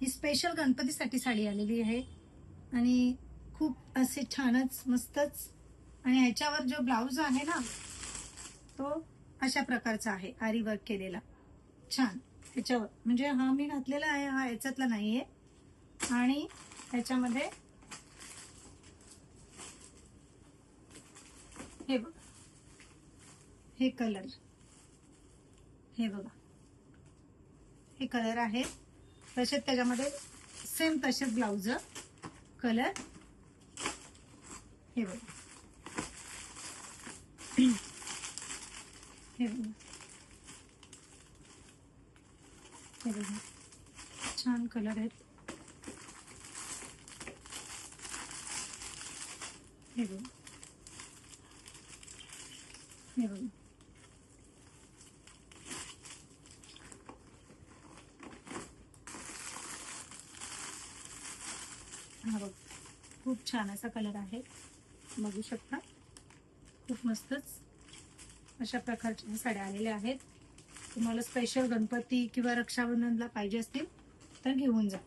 ही special गणपतीसाठी साडी आलेली आहे आणि खूप असे छानच मस्तच. आणि ह्याच्यावर जो ब्लाउज आहे ना तो अशा प्रकारचा आहे, आरी वर्क केलेला छान ह्याच्यावर. म्हणजे हा मी घातलेला आहे, हा ह्याच्यातला नाहीये. आणि ह्याच्यामध्ये हे बघा, हे कलर, हे बघा हे कलर आहे. तसेच त्याच्यामध्ये सेम तसेच ब्लाउज कलर, हे बघा हे बघा हे बघा छान कलर आहेत. हे बघा हे बघा हा बघ, खूप छान असा कलर आहे, बघू शकता. खूप मस्तच अशा प्रकारच्या साड्या आलेल्या आहेत. तुम्हाला स्पेशल गणपती किंवा रक्षाबंधनला पाहिजे असतील तर घेऊन जा.